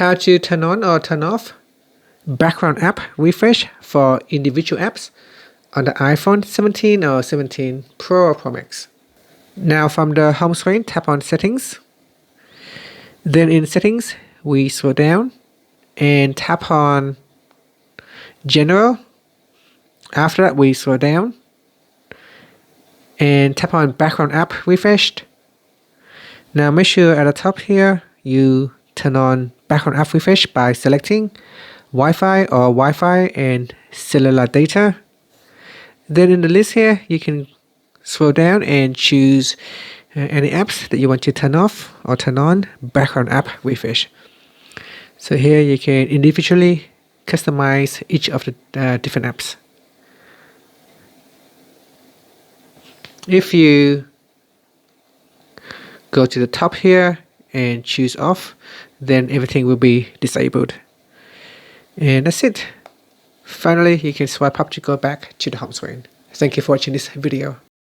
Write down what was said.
how to turn on or turn off background app refresh for individual apps on the iPhone 17 or 17 Pro or Pro Max. Now from the home screen, tap on Settings. Then in Settings, we scroll down and tap on General. After that, we scroll down and tap on Background App Refreshed. Now make sure at the top here, you turn on Background App Refresh by selecting Wi-Fi or Wi-Fi and cellular data. Then in the list here, you can scroll down and choose any apps that you want to turn off or turn on Background App Refresh. So here you can individually customize each of the different apps. If you go to the top here and choose off, then everything will be disabled. And that's it. Finally, you can swipe up to go back to the home screen. Thank you for watching this video.